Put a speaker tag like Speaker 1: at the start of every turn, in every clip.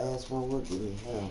Speaker 1: last one, what do we have?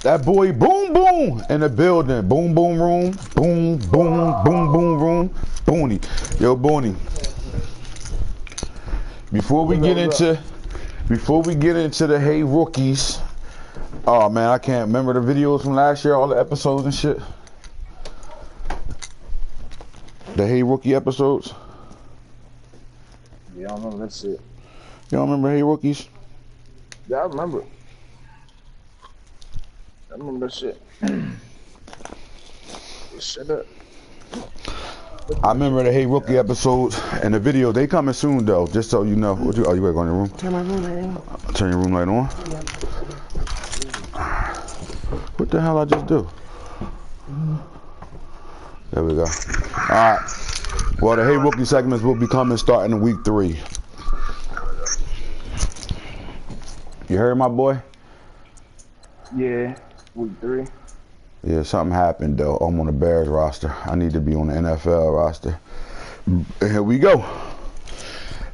Speaker 2: That boy Boom Boom in the building. Boom Boom room. Boom Boom Boom Boom room. Booney. Yo, Booney. Before we get into the Hey Rookies. Oh man, I can't remember the videos from last year, all the episodes and shit. The Hey Rookie episodes.
Speaker 3: Yeah, I remember that shit.
Speaker 2: You don't remember Hey Rookies?
Speaker 3: Yeah, I remember. I remember that shit. Shut up.
Speaker 2: I remember the Hey Rookie episodes and the video. They coming soon though, just so you know. What you gotta go in your room?
Speaker 1: Turn my room light on.
Speaker 2: Turn your room light on?
Speaker 1: Yeah.
Speaker 2: What the hell I just do? There we go. Alright. Well, the Hey Rookie segments will be coming starting in week 3. You heard my boy?
Speaker 3: Yeah, week 3.
Speaker 2: Yeah, something happened though. I'm on the Bears roster. I need to be on the NFL roster. Here we go.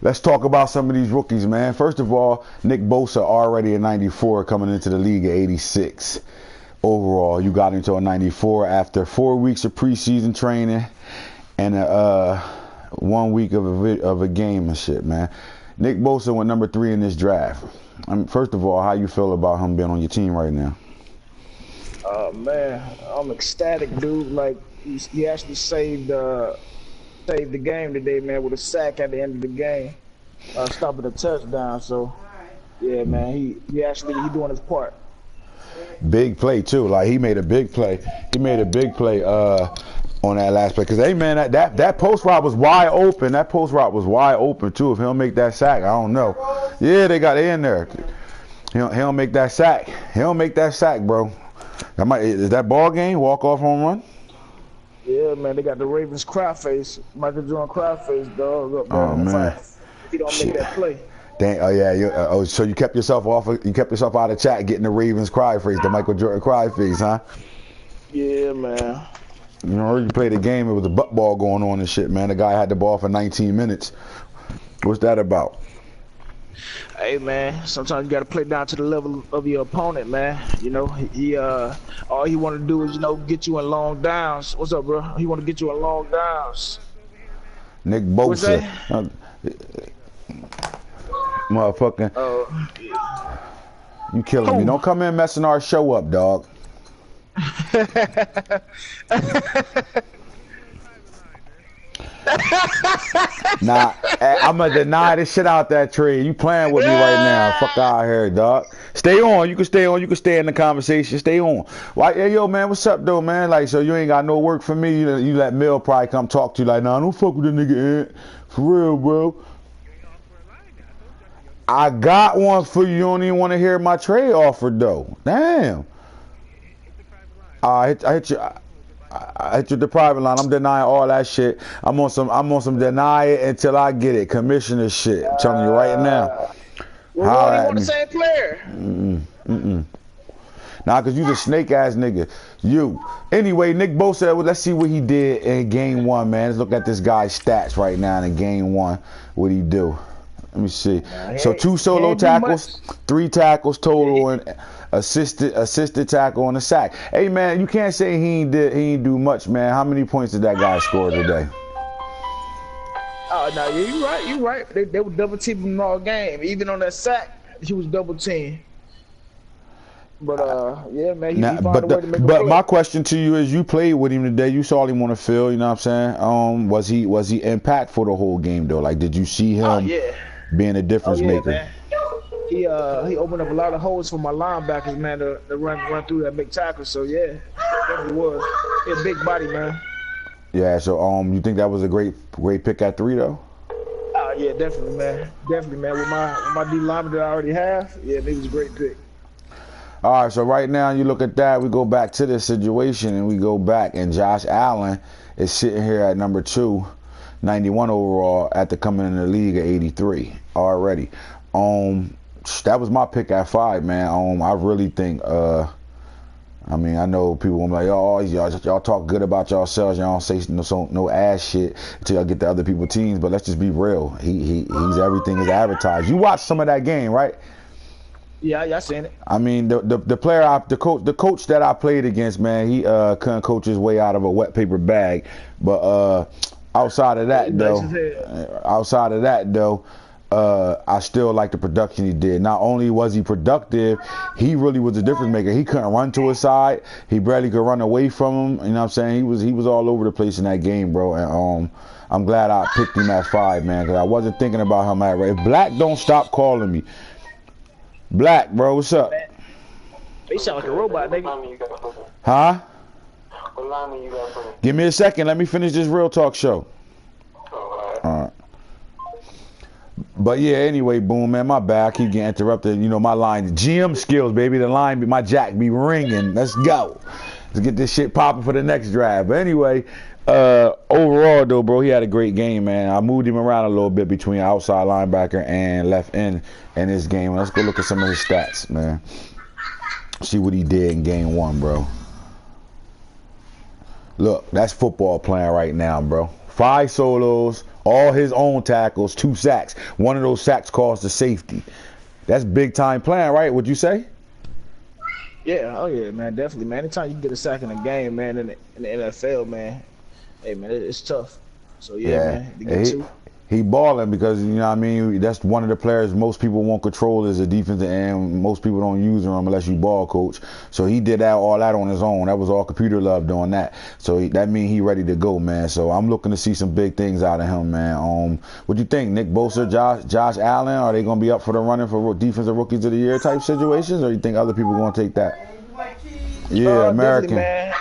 Speaker 2: Let's talk about some of these rookies, man. First of all, Nick Bosa already a 94 coming into the league at 86. Overall, you got into a 94 after 4 weeks of preseason training and 1 week of a game and shit, man. Nick Bosa went number 3 in this draft. First of all, how you feel about him being on your team right now?
Speaker 3: Man, I'm ecstatic, dude. Like he actually saved the game today, man, with a sack at the end of the game, stopping a touchdown. So, yeah, man, he doing his part.
Speaker 2: Big play too. Like he made a big play. He made a big play on that last play. Cause hey man, that post route was wide open. That post route was wide open too. If he'll make that sack, I don't know. Yeah, they in there. He'll make that sack. He'll make that sack, bro. Is that ball game? Walk off home run?
Speaker 3: Yeah, man. They got the Ravens cry face. Michael Jordan cry face, dog. Up there.
Speaker 2: Oh man.
Speaker 3: If he don't make that play.
Speaker 2: Dang, oh yeah, so you kept yourself out of chat getting the Ravens cry face, the Michael Jordan cry face, huh?
Speaker 3: Yeah, man.
Speaker 2: You know, you played a game, it was a butt ball going on and shit, man. The guy had the ball for 19 minutes. What's that about?
Speaker 3: Hey man, sometimes you gotta play down to the level of your opponent, man. You know, he all he wanna do is, get you in long downs. What's up, bro? He wanna get you in long downs.
Speaker 2: Nick Bosa. Motherfucking. You killing me. Don't come in messing our show up, dog. Nah, I'm gonna deny this shit out that tree. You playing with me right now. Fuck out here, dog. Stay on. You can stay on. You can stay in the conversation. Stay on. Why, hey, yo, man, what's up, though, man? Like, so you ain't got no work for me. You let Mill probably come talk to you like, nah, don't fuck with the nigga, Ant. For real, bro. I got one for you. You don't even want to hear my trade offer, though. Damn. I hit you. I hit you the private line. I'm denying all that shit. I'm on some deny it until I get it. Commissioner shit. I'm telling you right now.
Speaker 3: Well, you want the same player?
Speaker 2: Nah, cause you the snake ass nigga. You. Anyway, Nick Bosa. Let's see what he did in game 1, man. Let's look at this guy's stats right now in game 1. What he do? Let me see. So 2 solo tackles, 3 tackles total, and assisted tackle and a sack. Hey man, you can't say he ain't do much, man. How many points did that guy score today?
Speaker 3: Oh no, yeah, you right. They were double teaming him all game. Even on that sack, he was double teamed. But yeah, man, he found a way to make a play.
Speaker 2: My question to you is, you played with him today. You saw him on the field. You know what I'm saying? Was he impactful the whole game though? Like, did you see him being a difference maker?
Speaker 3: Man. He opened up a lot of holes for my linebackers, man, to run through that big tackle. So yeah, definitely was. He a big body, man.
Speaker 2: Yeah. So you think that was a great pick at 3 though?
Speaker 3: Yeah, definitely, man. Definitely, man. With my D lineman that I already have, yeah, it was a great pick.
Speaker 2: All right, so right now you look at that, we go back to this situation and we go back, and Josh Allen is sitting here at number 2, 91 overall after coming in the league at 83 already. That was my pick at 5, man. I really think I mean, I know people will be like, oh, y'all talk good about yourselves. Y'all don't say no ass shit until y'all get to other people's teams. But let's just be real. He's everything is advertised. You watched some of that game, right?
Speaker 3: Yeah, I seen it.
Speaker 2: I mean, the coach that I played against, man, he couldn't coach his way out of a wet paper bag. But outside of that, though, I still like the production he did. Not only was he productive, he really was a difference maker. He couldn't run to his side. He barely could run away from him. You know what I'm saying? He was all over the place in that game, bro. And I'm glad I picked him at 5, man, because I wasn't thinking about him at right. If Black don't stop calling me. Black, bro, what's up?
Speaker 3: They sound like a robot, nigga.
Speaker 2: Huh?
Speaker 1: What line you got for me?
Speaker 2: Give me a second. Let me finish this real talk show.
Speaker 1: Oh,
Speaker 2: All right. But yeah, anyway, boom, man, my bad. I keep getting interrupted. You know, my line, GM skills, baby. The line, my jack be ringing. Let's go. Let's get this shit popping for the next drive. But anyway, overall, though, bro, he had a great game, man. I moved him around a little bit between outside linebacker and left end in this game. Let's go look at some of his stats, man. See what he did in game 1, bro. Look, that's football playing right now, bro. 5 solos, all his own tackles, 2 sacks. One of those sacks caused the safety. That's big time playing, right? Would you say?
Speaker 3: Yeah, oh yeah, man, definitely, man. Anytime you get a sack in a game, man, in the NFL, man, hey, man, it's tough. So yeah, man, to get 2.
Speaker 2: He balling because, you know what I mean, that's one of the players most people won't control is a defensive end. Most people don't use him unless you ball coach. So he did all that on his own. That was all computer love doing that. So that means he ready to go, man. So I'm looking to see some big things out of him, man. What do you think, Nick Bosa, Josh Allen? Are they going to be up for the running for defensive rookies of the year type situations, or you think other people going to take that? Yeah, American.
Speaker 3: Man.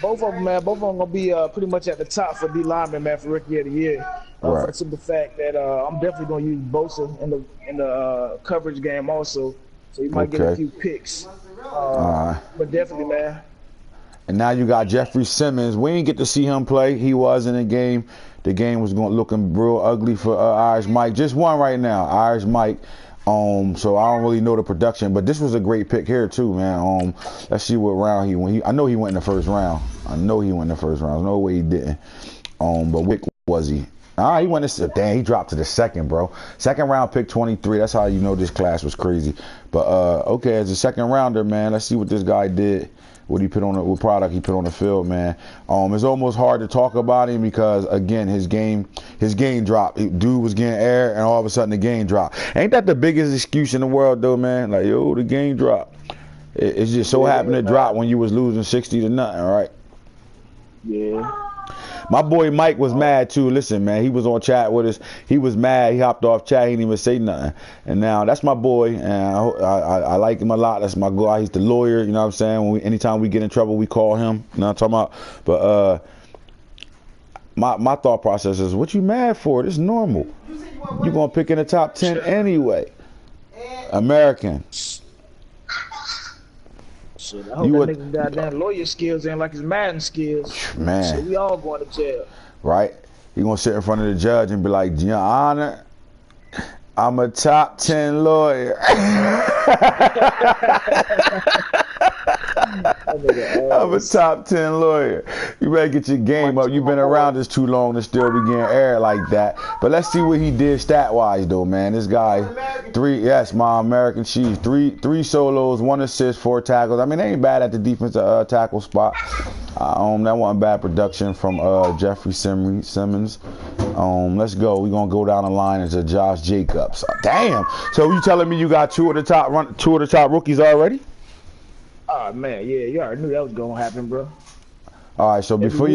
Speaker 3: Both of them, man. Both of them gonna be pretty much at the top for D lineman, man, for rookie of the year. For the simple fact that I'm definitely gonna use Bosa in the coverage game also, so you might get a few picks. But definitely, man.
Speaker 2: And now you got Jeffrey Simmons. We didn't get to see him play. He was in the game. The game was looking real ugly for Irish Mike. Just one right now, Irish Mike. So I don't really know the production, but this was a great pick here too, man. Let's see what round he went. I know he went in the first round. There's no way he didn't. But which was he? He went to he dropped to the second, bro. Second round pick 23. That's how you know this class was crazy. But okay, as a second rounder, man, let's see what this guy did. What product he put on the field, man. It's almost hard to talk about him because again, his game dropped. Dude was getting air, and all of a sudden the game dropped. Ain't that the biggest excuse in the world, though, man? Like, yo, the game dropped. It's just so happened to drop when you was losing 60-0, right?
Speaker 3: Yeah.
Speaker 2: My boy Mike was mad too. Listen, man, he was on chat with us. He was mad. He hopped off chat. He didn't even say nothing. And now that's my boy, and I like him a lot. That's my guy. He's the lawyer. You know what I'm saying? Anytime we get in trouble, we call him. You know what I'm talking about? But my thought process is, what you mad for? This is normal. You're gonna pick in the top 10 anyway. American.
Speaker 3: Shit, I hope that nigga goddamn lawyer skills ain't like his Madden skills.
Speaker 2: Man.
Speaker 3: So we all going to jail.
Speaker 2: Right? He gonna sit in front of the judge and be like, Your Honor, I'm a top 10 lawyer. I'm a top 10 lawyer. You better get your game up. You've been around us too long to still be getting air like that. But let's see what he did stat-wise, though, man. This guy, my American Chief. Three solos, 1 assist, 4 tackles. I mean, they ain't bad at the defensive tackle spot. That wasn't bad production from Jeffrey Simmons. Let's go. We're going to go down the line into Josh Jacobs. Damn. So you telling me you got two of the top rookies already?
Speaker 3: Oh man, yeah, you already knew that was gonna happen, bro.
Speaker 2: All right, so before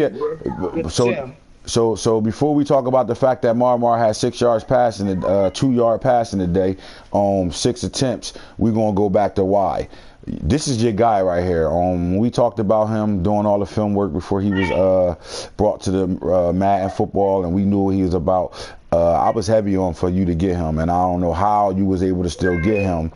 Speaker 2: so before we talk about the fact that Marmar had 6 yards passing, 2-yard passing today, 6 attempts, we're gonna go back to why. This is your guy right here. We talked about him doing all the film work before he was brought to the Madden football, and we knew what he was about. I was heavy on for you to get him, and I don't know how you was able to still get him.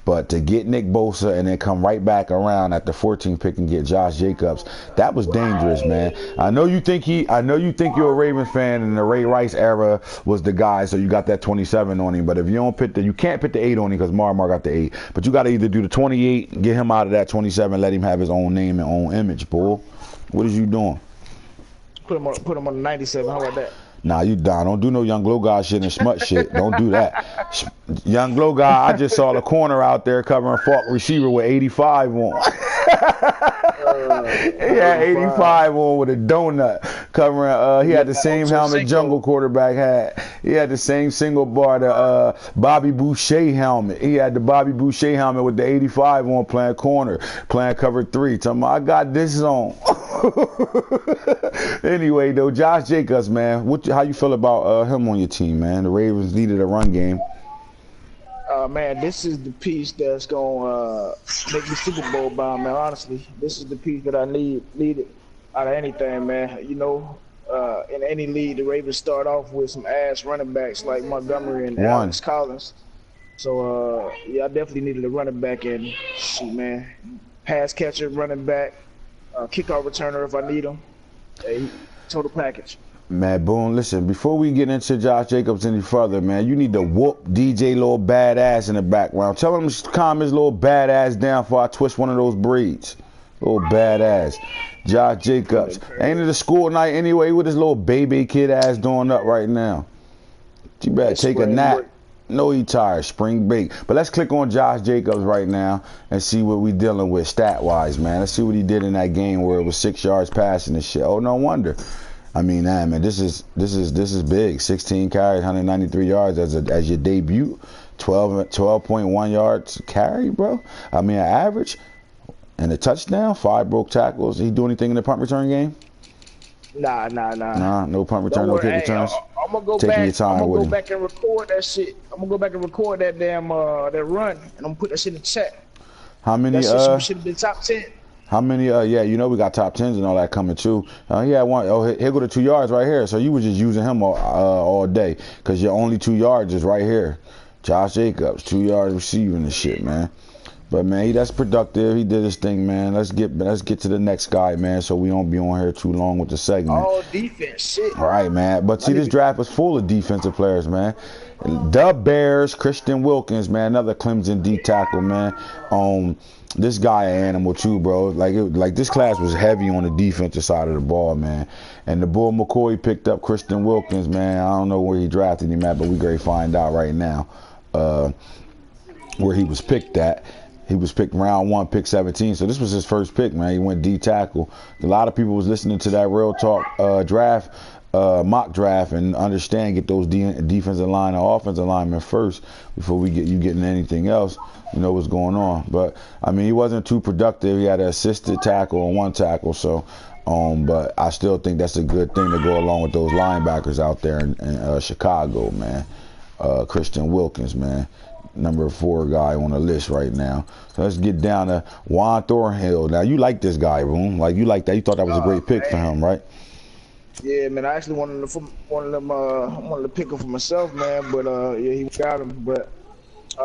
Speaker 2: But to get Nick Bosa and then come right back around at the 14th pick and get Josh Jacobs, that was dangerous, man. I know you think you're a Ravens fan and the Ray Rice era was the guy, so you got that 27 on him. But if you don't put you can't put the 8 on him because Mar got the 8. But you got to either do the 28 and get him out of that 27, let him have his own name and own image, bull. What is you doing?
Speaker 3: Put him on the 97. How about that?
Speaker 2: Nah, you down. Don't do no young glow guy shit and smut shit. Don't do that. Young glow guy, I just saw the corner out there covering Falk receiver with 85 on. He had 85 on with a donut covering. He had the same helmet Jungle quarterback had. He had the same single bar, the Bobby Boucher helmet. He had the Bobby Boucher helmet with the 85 on, playing corner, playing cover 3. Talking about, I got this on. Anyway, though, Josh Jacobs, man, how you feel about him on your team, man? The Ravens needed a run game.
Speaker 3: Man, this is the piece that's gonna make me Super Bowl bound, man. Honestly, this is the piece that I needed out of anything, man. You know, in any league, the Ravens start off with some ass running backs like Montgomery and Alex Collins. So, yeah, I definitely needed a running back, and shoot, man, pass catcher, running back, kickoff returner if I need him. Total package.
Speaker 2: Man, Boone, listen, before we get into Josh Jacobs any further, man, you need to whoop DJ little badass in the background. Tell him to calm his little badass down before I twist one of those braids. Little badass. Josh Jacobs. Ain't it a school night anyway? What this little baby kid ass doing up right now? You better take a nap. No, he tired. Spring break. But let's click on Josh Jacobs right now and see what we dealing with stat-wise, man. Let's see what he did in that game where it was 6 yards passing and shit. Oh, no wonder. I mean, man, this is big. 16 carries, 193 yards as your debut. 12.1 yards carry, bro. I mean, an average. And a touchdown, 5 broke tackles. He do anything in the punt return game?
Speaker 3: Nah.
Speaker 2: Nah, no punt return, no kick returns.
Speaker 3: I'm gonna go back and record that shit. I'm gonna go back and record that damn that run, and I'm gonna put that shit in the chat.
Speaker 2: How many?
Speaker 3: That should have been top 10.
Speaker 2: How many? Yeah, you know we got top 10s and all that coming too. He had one. Oh, here go the 2 yards right here. So you were just using him all day because your only 2 yards is right here. Josh Jacobs, 2 yards receiving and shit, man. But man, that's productive. He did his thing, man. Let's get to the next guy, man, so we don't be on here too long with the segment.
Speaker 3: All defense, shit.
Speaker 2: All right, man. But see, this draft was full of defensive players, man. The Bears, Christian Wilkins, man, another Clemson D tackle, man. This guy an animal too, bro. Like this class was heavy on the defensive side of the ball, man. And the Bull McCoy picked up Christian Wilkins, man. I don't know where he drafted him at, but we gonna find out right now where he was picked at. He was picked round 1, pick 17. So this was his first pick, man. He went D tackle. A lot of people was listening to that Real Talk draft, mock draft, and get those defensive line and offensive linemen first before we get you getting anything else. You know what's going on. But I mean, he wasn't too productive. He had an assisted tackle and 1 tackle. So, but I still think that's a good thing to go along with those linebackers out there in Chicago, man. Christian Wilkins, man. Number 4 guy on the list right now. So let's get down to Juan Thornhill. Now, you like this guy, Boone. Like, you like that. You thought that was a great pick for him, right?
Speaker 3: Yeah, man. I actually wanted to pick him for myself, man. But, yeah, he got him. But,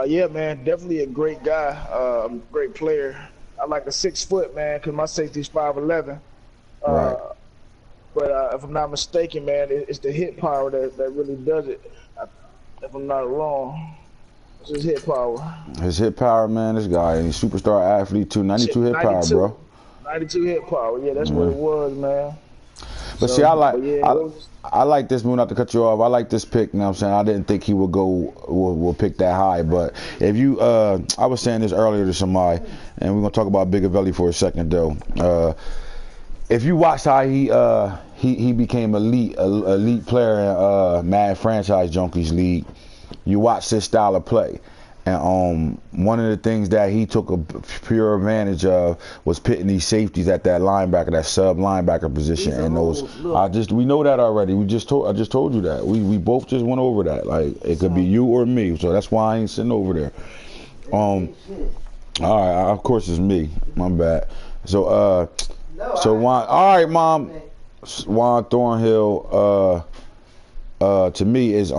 Speaker 3: yeah, man, definitely a great guy, great player. I like a 6 foot, man, because my safety's 5'11".
Speaker 2: Right.
Speaker 3: But if I'm not mistaken, man, it's the hit power that really does it, if I'm not wrong. His hit power. His
Speaker 2: hit power, man. This guy, he's a superstar athlete too. 92 hit power, bro.
Speaker 3: 92 hit power. Yeah, that's what it was, man.
Speaker 2: But so, see, I like this move. Not to cut you off. I like this pick. You know what I'm saying? I didn't think he would will pick that high. But if you, I was saying this earlier to somebody, and we're gonna talk about Bigger Belly for a second though. If you watch how he became elite player in Madden Franchise Junkies League. You watch his style of play, and one of the things that he took a pure advantage of was pitting these safeties at that linebacker, that sub linebacker position, and those. We know that already. I just told you that. We both just went over that. Like it could be you or me, so that's why I ain't sitting over there. All right, of course it's me. My bad. So Juan. All right, Mom. Juan Thornhill. To me is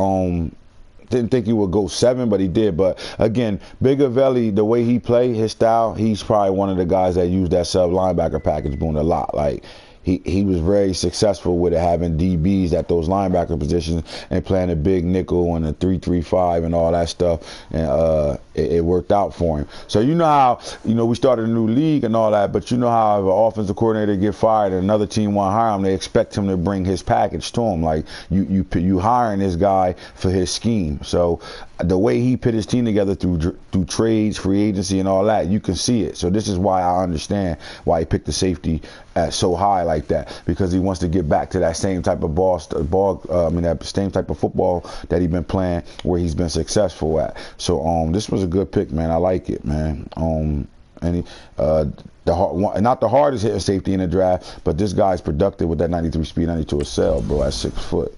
Speaker 2: didn't think he would go 7, but he did. But again, Bigger Valley, the way he play, his style, he's probably one of the guys that use that sub linebacker package boom a lot. Like he was very successful with it, having DBs at those linebacker positions and playing a big nickel and a 3-3-5 and all that stuff, and it worked out for him. So you know how we started a new league and all that, but you know how if an offensive coordinator get fired and another team want to hire him, they expect him to bring his package to him. Like you hiring this guy for his scheme. So the way he put his team together through trades, free agency, and all that, you can see it. So this is why I understand why he picked the safety at so high like that, because he wants to get back to that same type of that same type of football that he's been playing, where he's been successful at. So this was a good pick, man. I like it, man. And he, not the hardest hitting safety in the draft, but this guy's productive with that 93 speed, 92 ACL, bro, at 6 foot.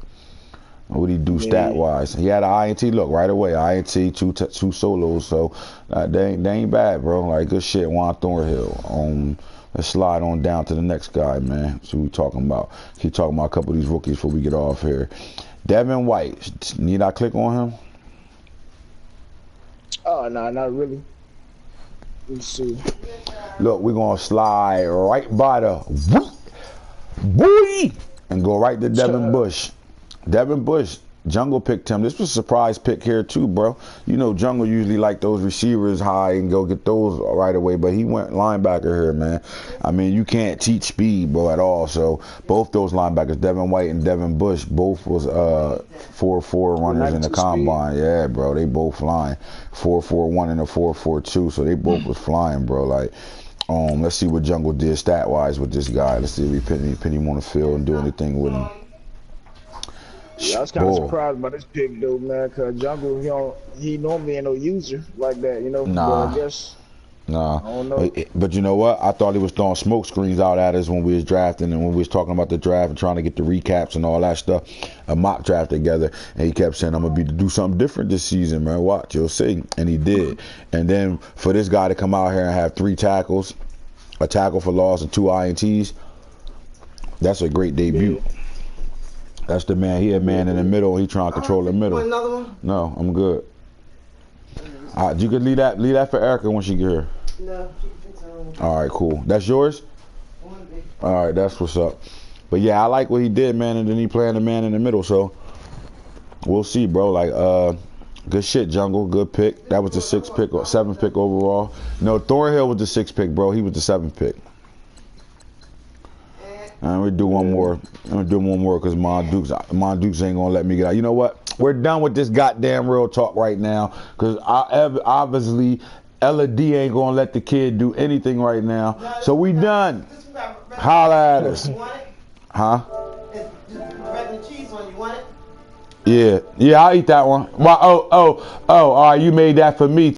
Speaker 2: What did he do stat-wise? He had an INT look right away. INT, two solos, so they ain't bad, bro. Like, good shit, Juan Thornhill. Let's slide on down to the next guy, man. See what we talking about. Keep talking about a couple of these rookies before we get off here. Devin White. Need I click on him?
Speaker 3: Oh, no, not really. Let's see.
Speaker 2: Look, we're going to slide right by the boy and go right to Devin Bush. Devin Bush, Jungle picked him. This was a surprise pick here too, bro. You know Jungle usually like those receivers high and go get those right away, but he went linebacker here, man. I mean, you can't teach speed, bro, at all. So both those linebackers, Devin White and Devin Bush, both was 4.4 runners in the combine. Speed. Yeah, bro, they both flying. 4.41 and a 4.42, so they both was flying, bro. Like, let's see what Jungle did stat-wise with this guy. Let's see if he put him on the field and do anything with him.
Speaker 3: Yeah, I was kind of surprised by this pick, though, man, because Jungle, he normally ain't no user like that, you know.
Speaker 2: Nah.
Speaker 3: But I guess,
Speaker 2: nah.
Speaker 3: I don't know.
Speaker 2: But you know what? I thought he was throwing smoke screens out at us when we was drafting and when we was talking about the draft and trying to get the recaps and all that stuff, a mock draft together. And he kept saying, I'm going to do something different this season, man. Watch, you'll see. And he did. And then for this guy to come out here and have 3 tackles, a tackle for loss and 2 INTs, that's a great debut. Yeah. That's the man. He a man in the middle. He trying to control the middle.
Speaker 4: Want another one?
Speaker 2: No, I'm good. You could leave that for Erica when she get here.
Speaker 4: No, she can fix her own.
Speaker 2: All right, cool. That's yours? All right, that's what's up. But yeah, I like what he did, man, and then he playing the man in the middle. So we'll see, bro. Like, good shit, Jungle. Good pick. That was the 6th pick or 7th pick overall. No, Thornhill was the 6th pick, bro. He was the 7th pick. And we do one more. I'm gonna do one more because Mon Dukes ain't gonna let me get out. You know what? We're done with this goddamn real talk right now because obviously Ella D ain't gonna let the kid do anything right now. So we done. Holla at us. Huh?
Speaker 4: Cheese on you want it?
Speaker 2: Yeah, I'll eat that one. All right, you made that for me.